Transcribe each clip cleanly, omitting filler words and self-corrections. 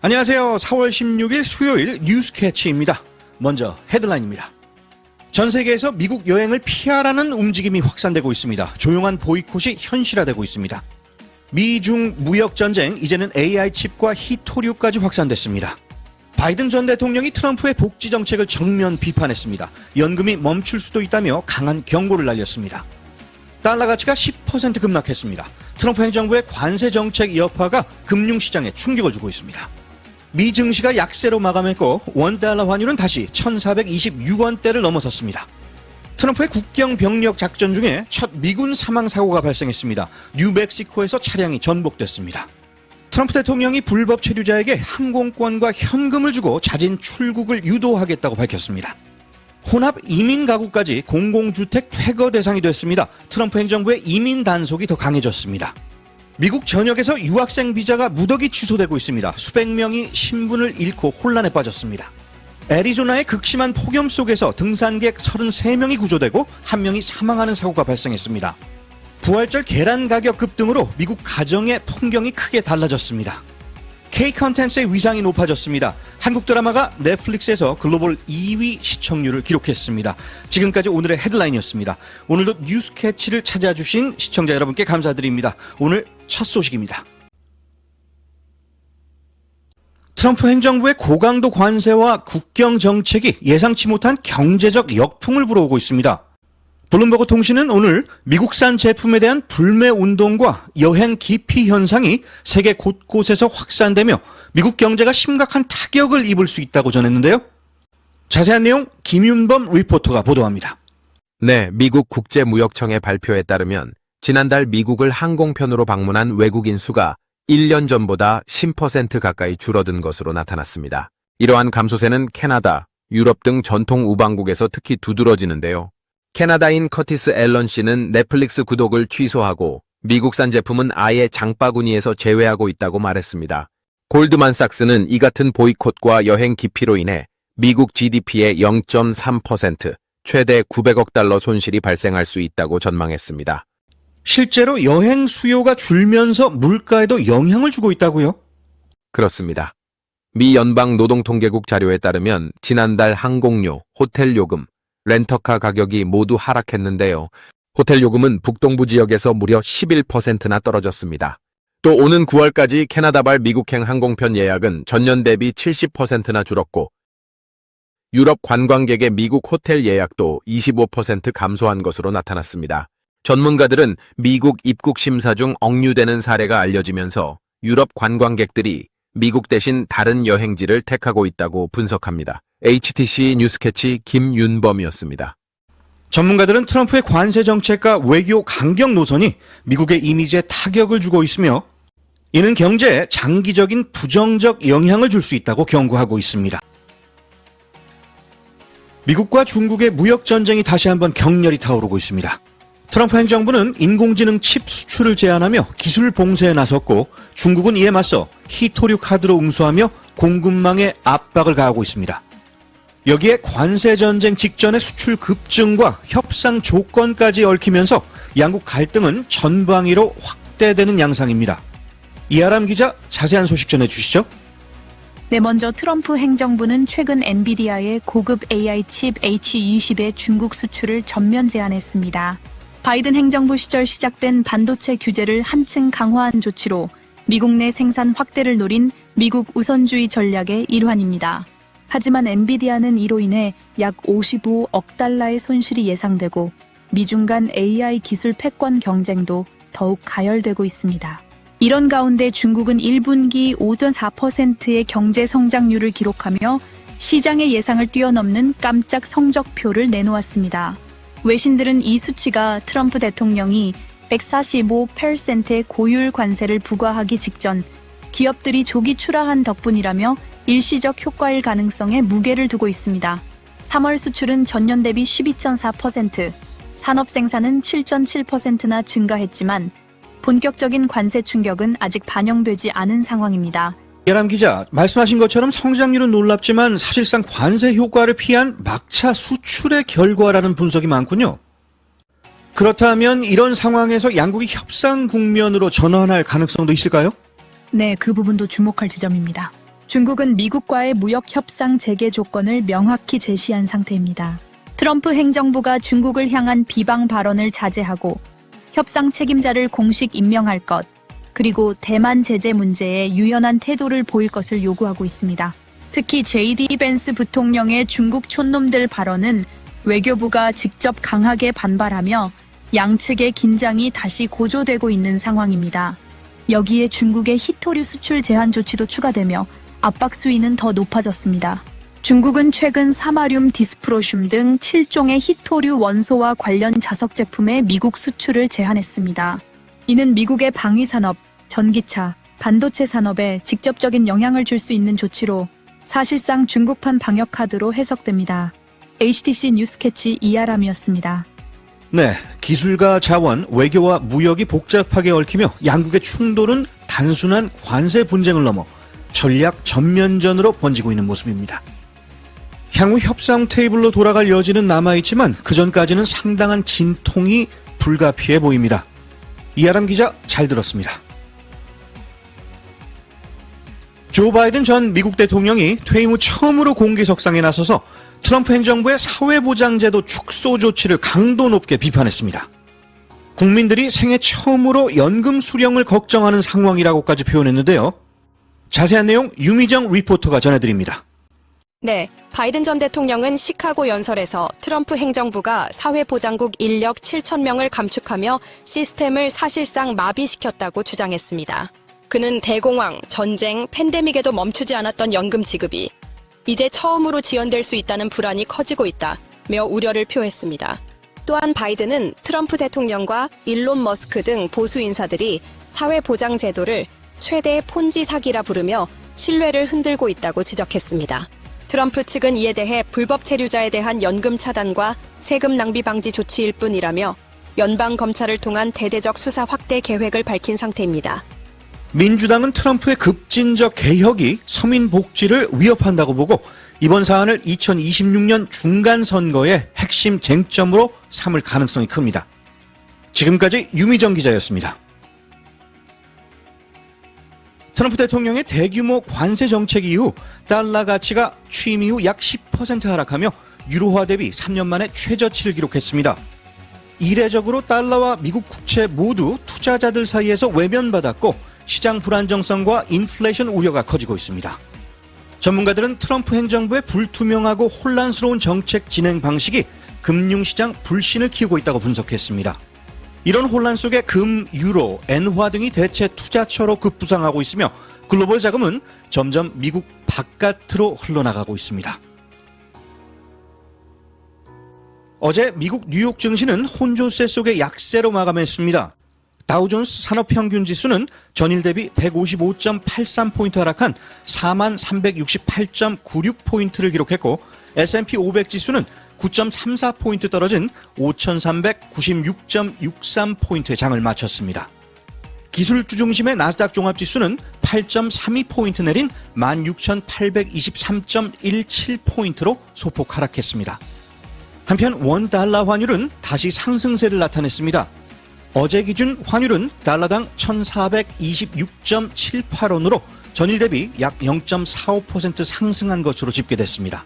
안녕하세요. 4월 16일 수요일 뉴스캐치입니다. 먼저 헤드라인입니다. 전 세계에서 미국 여행을 피하라는 움직임이 확산되고 있습니다. 조용한 보이콧이 현실화되고 있습니다. 미중 무역전쟁, 이제는 AI 칩과 히토류까지 확산됐습니다. 바이든 전 대통령이 트럼프의 복지 정책을 정면 비판했습니다. 연금이 멈출 수도 있다며 강한 경고를 날렸습니다. 달러 가치가 10% 급락했습니다. 트럼프 행정부의 관세 정책 여파가 금융시장에 충격을 주고 있습니다. 미 증시가 약세로 마감했고 원달러 환율은 다시 1426원대를 넘어섰습니다. 트럼프의 국경 병력 작전 중에 첫 미군 사망 사고가 발생했습니다. 뉴멕시코에서 차량이 전복됐습니다. 트럼프 대통령이 불법 체류자에게 항공권과 현금을 주고 자진 출국을 유도하겠다고 밝혔습니다. 혼합 이민 가구까지 공공주택 퇴거 대상이 됐습니다. 트럼프 행정부의 이민 단속이 더 강해졌습니다. 미국 전역에서 유학생 비자가 무더기 취소되고 있습니다. 수백 명이 신분을 잃고 혼란에 빠졌습니다. 애리조나의 극심한 폭염 속에서 등산객 33명이 구조되고 1명이 사망하는 사고가 발생했습니다. 부활절 계란 가격 급등으로 미국 가정의 풍경이 크게 달라졌습니다. K-컨텐츠의 위상이 높아졌습니다. 한국 드라마가 넷플릭스에서 글로벌 2위 시청률을 기록했습니다. 지금까지 오늘의 헤드라인이었습니다. 오늘도 뉴스캐치를 찾아주신 시청자 여러분께 감사드립니다. 오늘 첫 소식입니다. 트럼프 행정부의 고강도 관세와 국경 정책이 예상치 못한 경제적 역풍을 불어오고 있습니다. 블룸버그 통신은 오늘 미국산 제품에 대한 불매 운동과 여행 기피 현상이 세계 곳곳에서 확산되며 미국 경제가 심각한 타격을 입을 수 있다고 전했는데요. 자세한 내용 김윤범 리포터가 보도합니다. 네, 미국 국제무역청의 발표에 따르면 지난달 미국을 항공편으로 방문한 외국인 수가 1년 전보다 10% 가까이 줄어든 것으로 나타났습니다. 이러한 감소세는 캐나다, 유럽 등 전통 우방국에서 특히 두드러지는데요. 캐나다인 커티스 앨런 씨는 넷플릭스 구독을 취소하고 미국산 제품은 아예 장바구니에서 제외하고 있다고 말했습니다. 골드만삭스는 이 같은 보이콧과 여행 기피로 인해 미국 GDP의 0.3%, 최대 900억 달러 손실이 발생할 수 있다고 전망했습니다. 실제로 여행 수요가 줄면서 물가에도 영향을 주고 있다고요? 그렇습니다. 미 연방노동통계국 자료에 따르면 지난달 항공료, 호텔 요금, 렌터카 가격이 모두 하락했는데요. 호텔 요금은 북동부 지역에서 무려 11%나 떨어졌습니다. 또 오는 9월까지 캐나다발 미국행 항공편 예약은 전년 대비 70%나 줄었고 유럽 관광객의 미국 호텔 예약도 25% 감소한 것으로 나타났습니다. 전문가들은 미국 입국 심사 중 억류되는 사례가 알려지면서 유럽 관광객들이 미국 대신 다른 여행지를 택하고 있다고 분석합니다. HTC 뉴스캐치 김윤범이었습니다. 전문가들은 트럼프의 관세 정책과 외교 강경 노선이 미국의 이미지에 타격을 주고 있으며 이는 경제에 장기적인 부정적 영향을 줄 수 있다고 경고하고 있습니다. 미국과 중국의 무역 전쟁이 다시 한번 격렬히 타오르고 있습니다. 트럼프 행정부는 인공지능 칩 수출을 제한하며 기술 봉쇄에 나섰고 중국은 이에 맞서 히토류 카드로 응수하며 공급망에 압박을 가하고 있습니다. 여기에 관세 전쟁 직전의 수출 급증과 협상 조건까지 얽히면서 양국 갈등은 전방위로 확대되는 양상입니다. 이하람 기자 자세한 소식 전해주시죠. 네, 먼저 트럼프 행정부는 최근 엔비디아의 고급 AI 칩 H20의 중국 수출을 전면 제한했습니다. 바이든 행정부 시절 시작된 반도체 규제를 한층 강화한 조치로 미국 내 생산 확대를 노린 미국 우선주의 전략의 일환입니다. 하지만 엔비디아는 이로 인해 약 55억 달러의 손실이 예상되고 미중 간 AI 기술 패권 경쟁도 더욱 가열되고 있습니다. 이런 가운데 중국은 1분기 5.4%의 경제 성장률을 기록하며 시장의 예상을 뛰어넘는 깜짝 성적표를 내놓았습니다. 외신들은 이 수치가 트럼프 대통령이 145%의 고율 관세를 부과하기 직전 기업들이 조기 출하한 덕분이라며 일시적 효과일 가능성에 무게를 두고 있습니다. 3월 수출은 전년 대비 12.4%, 산업 생산은 7.7%나 증가했지만 본격적인 관세 충격은 아직 반영되지 않은 상황입니다. 이하람 기자, 말씀하신 것처럼 성장률은 놀랍지만 사실상 관세 효과를 피한 막차 수출의 결과라는 분석이 많군요. 그렇다면 이런 상황에서 양국이 협상 국면으로 전환할 가능성도 있을까요? 네, 그 부분도 주목할 지점입니다. 중국은 미국과의 무역 협상 재개 조건을 명확히 제시한 상태입니다. 트럼프 행정부가 중국을 향한 비방 발언을 자제하고 협상 책임자를 공식 임명할 것, 그리고 대만 제재 문제에 유연한 태도를 보일 것을 요구하고 있습니다. 특히 JD 벤스 부통령의 중국 촌놈들 발언은 외교부가 직접 강하게 반발하며 양측의 긴장이 다시 고조되고 있는 상황입니다. 여기에 중국의 히토류 수출 제한 조치도 추가되며 압박 수위는 더 높아졌습니다. 중국은 최근 사마륨, 디스프로슘 등 7종의 히토류 원소와 관련 자석 제품의 미국 수출을 제한했습니다. 이는 미국의 방위산업, 전기차, 반도체 산업에 직접적인 영향을 줄 수 있는 조치로 사실상 중국판 방역 카드로 해석됩니다. HTC 뉴스캐치 이아람이었습니다. 네, 기술과 자원, 외교와 무역이 복잡하게 얽히며 양국의 충돌은 단순한 관세 분쟁을 넘어 전략 전면전으로 번지고 있는 모습입니다. 향후 협상 테이블로 돌아갈 여지는 남아있지만 그전까지는 상당한 진통이 불가피해 보입니다. 이아람 기자 잘 들었습니다. 조 바이든 전 미국 대통령이 퇴임 후 처음으로 공개석상에 나서서 트럼프 행정부의 사회보장제도 축소 조치를 강도 높게 비판했습니다. 국민들이 생애 처음으로 연금 수령을 걱정하는 상황이라고까지 표현했는데요. 자세한 내용 유미정 리포터가 전해드립니다. 네, 바이든 전 대통령은 시카고 연설에서 트럼프 행정부가 사회보장국 인력 7,000명을 감축하며 시스템을 사실상 마비시켰다고 주장했습니다. 그는 대공황, 전쟁, 팬데믹에도 멈추지 않았던 연금 지급이 이제 처음으로 지연될 수 있다는 불안이 커지고 있다며 우려를 표했습니다. 또한 바이든은 트럼프 대통령과 일론 머스크 등 보수 인사들이 사회보장 제도를 최대 폰지 사기라 부르며 신뢰를 흔들고 있다고 지적했습니다. 트럼프 측은 이에 대해 불법 체류자에 대한 연금 차단과 세금 낭비 방지 조치일 뿐이라며 연방 검찰을 통한 대대적 수사 확대 계획을 밝힌 상태입니다. 민주당은 트럼프의 급진적 개혁이 서민 복지를 위협한다고 보고 이번 사안을 2026년 중간선거의 핵심 쟁점으로 삼을 가능성이 큽니다. 지금까지 유미정 기자였습니다. 트럼프 대통령의 대규모 관세 정책 이후 달러 가치가 취임 이후 약 10% 하락하며 유로화 대비 3년 만에 최저치를 기록했습니다. 이례적으로 달러와 미국 국채 모두 투자자들 사이에서 외면받았고 시장 불안정성과 인플레이션 우려가 커지고 있습니다. 전문가들은 트럼프 행정부의 불투명하고 혼란스러운 정책 진행 방식이 금융시장 불신을 키우고 있다고 분석했습니다. 이런 혼란 속에 금, 유로, 엔화 등이 대체 투자처로 급부상하고 있으며 글로벌 자금은 점점 미국 바깥으로 흘러나가고 있습니다. 어제 미국 뉴욕 증시는 혼조세 속의 약세로 마감했습니다. 다우존스 산업평균지수는 전일 대비 155.83포인트 하락한 4368.96포인트를 기록했고 S&P 500지수는 9.34포인트 떨어진 5396.63포인트의 장을 마쳤습니다. 기술주 중심의 나스닥 종합지수는 8.32포인트 내린 16,823.17포인트로 소폭 하락했습니다. 한편 원달러 환율은 다시 상승세를 나타냈습니다. 어제 기준 환율은 달러당 1,426.78원으로 전일 대비 약 0.45% 상승한 것으로 집계됐습니다.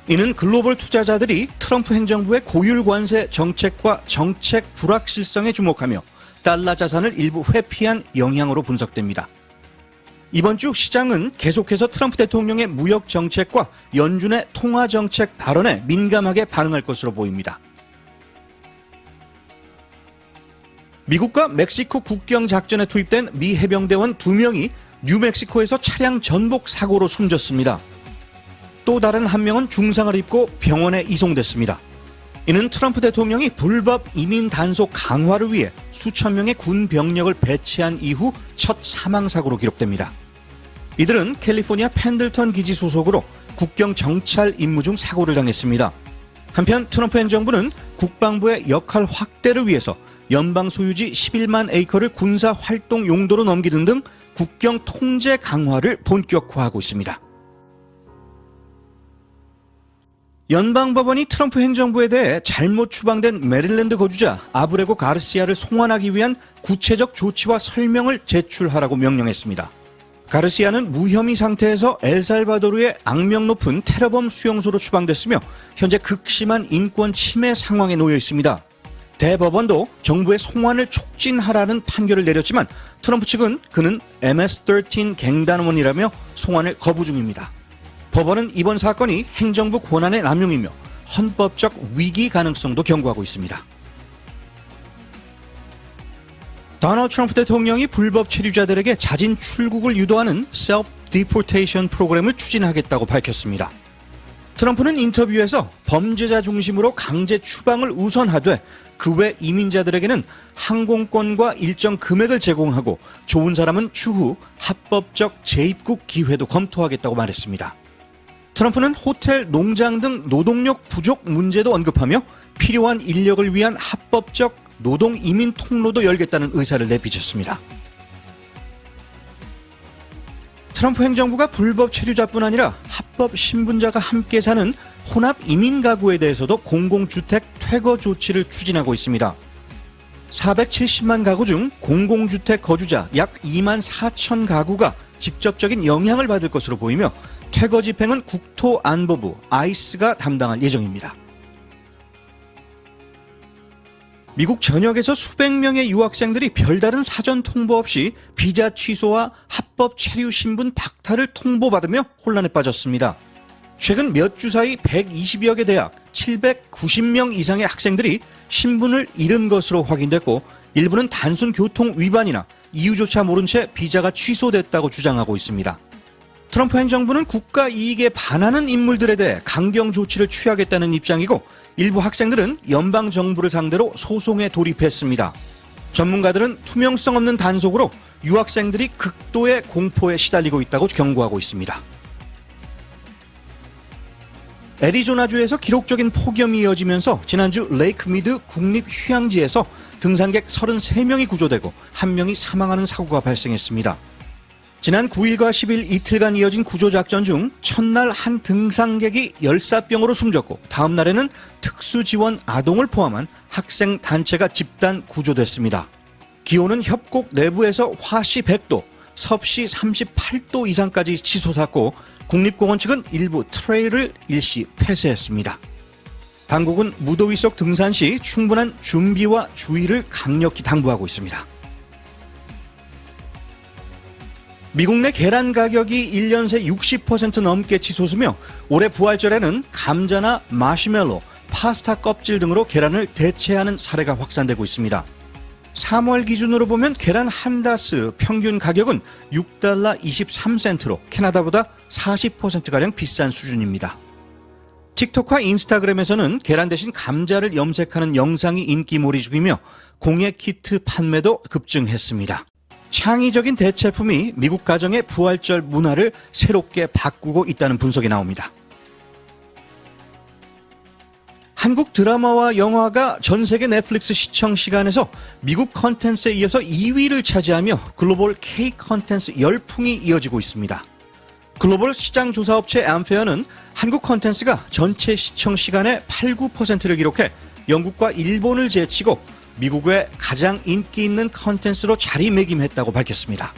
이는 글로벌 투자자들이 트럼프 행정부의 고율 관세 정책과 정책 불확실성에 주목하며 달러 자산을 일부 회피한 영향으로 분석됩니다. 이번 주 시장은 계속해서 트럼프 대통령의 무역 정책과 연준의 통화 정책 발언에 민감하게 반응할 것으로 보입니다. 미국과 멕시코 국경 작전에 투입된 미 해병대원 2명이 뉴멕시코에서 차량 전복 사고로 숨졌습니다. 또 다른 한 명은 중상을 입고 병원에 이송됐습니다. 이는 트럼프 대통령이 불법 이민 단속 강화를 위해 수천 명의 군 병력을 배치한 이후 첫 사망 사고로 기록됩니다. 이들은 캘리포니아 펜들턴 기지 소속으로 국경 정찰 임무 중 사고를 당했습니다. 한편 트럼프 행정부는 국방부의 역할 확대를 위해서 연방 소유지 11만 에이커를 군사 활동 용도로 넘기는 등 국경 통제 강화를 본격화하고 있습니다. 연방법원이 트럼프 행정부에 대해 잘못 추방된 메릴랜드 거주자 아브레고 가르시아를 송환하기 위한 구체적 조치와 설명을 제출하라고 명령했습니다. 가르시아는 무혐의 상태에서 엘살바도르의 악명 높은 테러범 수용소로 추방됐으며 현재 극심한 인권 침해 상황에 놓여 있습니다. 대법원도 정부의 송환을 촉진하라는 판결을 내렸지만 트럼프 측은 그는 MS-13 갱단원이라며 송환을 거부 중입니다. 법원은 이번 사건이 행정부 권한의 남용이며 헌법적 위기 가능성도 경고하고 있습니다. 도널드 트럼프 대통령이 불법 체류자들에게 자진 출국을 유도하는 self-deportation 프로그램을 추진하겠다고 밝혔습니다. 트럼프는 인터뷰에서 범죄자 중심으로 강제 추방을 우선하되 그 외 이민자들에게는 항공권과 일정 금액을 제공하고 좋은 사람은 추후 합법적 재입국 기회도 검토하겠다고 말했습니다. 트럼프는 호텔, 농장 등 노동력 부족 문제도 언급하며 필요한 인력을 위한 합법적 노동 이민 통로도 열겠다는 의사를 내비쳤습니다. 트럼프 행정부가 불법 체류자뿐 아니라 합법 신분자가 함께 사는 혼합 이민 가구에 대해서도 공공주택 퇴거 조치를 추진하고 있습니다. 470만 가구 중 공공주택 거주자 약 2만 4천 가구가 직접적인 영향을 받을 것으로 보이며 퇴거 집행은 국토안보부 ICE가 담당할 예정입니다. 미국 전역에서 수백 명의 유학생들이 별다른 사전 통보 없이 비자 취소와 합법 체류 신분 박탈을 통보받으며 혼란에 빠졌습니다. 최근 몇 주 사이 120여 개 대학 790명 이상의 학생들이 신분을 잃은 것으로 확인됐고 일부는 단순 교통 위반이나 이유조차 모른 채 비자가 취소됐다고 주장하고 있습니다. 트럼프 행정부는 국가 이익에 반하는 인물들에 대해 강경 조치를 취하겠다는 입장이고 일부 학생들은 연방 정부를 상대로 소송에 돌입했습니다. 전문가들은 투명성 없는 단속으로 유학생들이 극도의 공포에 시달리고 있다고 경고하고 있습니다. 애리조나주에서 기록적인 폭염이 이어지면서 지난주 레이크 미드 국립휴양지에서 등산객 33명이 구조되고 1명이 사망하는 사고가 발생했습니다. 지난 9일과 10일 이틀간 이어진 구조작전 중 첫날 한 등산객이 열사병으로 숨졌고 다음 날에는 특수지원 아동을 포함한 학생 단체가 집단 구조됐습니다. 기온은 협곡 내부에서 화씨 100도, 섭씨 38도 이상까지 치솟았고 국립공원 측은 일부 트레일을 일시 폐쇄했습니다. 당국은 무더위 속 등산 시 충분한 준비와 주의를 강력히 당부하고 있습니다. 미국 내 계란 가격이 1년 새 60% 넘게 치솟으며 올해 부활절에는 감자나 마시멜로, 파스타 껍질 등으로 계란을 대체하는 사례가 확산되고 있습니다. 3월 기준으로 보면 계란 한 다스 평균 가격은 $6 23센트로 캐나다보다 40%가량 비싼 수준입니다. 틱톡과 인스타그램에서는 계란 대신 감자를 염색하는 영상이 인기몰이 중이며 공예 키트 판매도 급증했습니다. 창의적인 대체품이 미국 가정의 부활절 문화를 새롭게 바꾸고 있다는 분석이 나옵니다. 한국 드라마와 영화가 전 세계 넷플릭스 시청 시간에서 미국 컨텐츠에 이어서 2위를 차지하며 글로벌 K 컨텐츠 열풍이 이어지고 있습니다. 글로벌 시장 조사업체 앰페어는 한국 컨텐츠가 전체 시청 시간의 8-9%를 기록해 영국과 일본을 제치고 미국의 가장 인기 있는 컨텐츠로 자리매김했다고 밝혔습니다.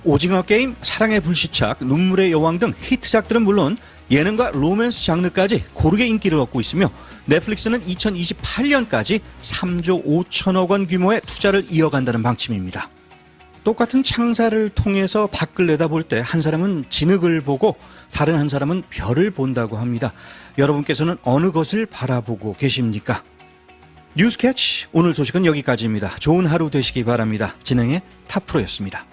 오징어 게임, 사랑의 불시착, 눈물의 여왕 등 히트작들은 물론 예능과 로맨스 장르까지 고르게 인기를 얻고 있으며 넷플릭스는 2028년까지 3조 5천억 원 규모의 투자를 이어간다는 방침입니다. 똑같은 창사를 통해서 밖을 내다볼 때 한 사람은 진흙을 보고 다른 한 사람은 별을 본다고 합니다. 여러분께서는 어느 것을 바라보고 계십니까? 뉴스캐치 오늘 소식은 여기까지입니다. 좋은 하루 되시기 바랍니다. 진행의 탑프로였습니다.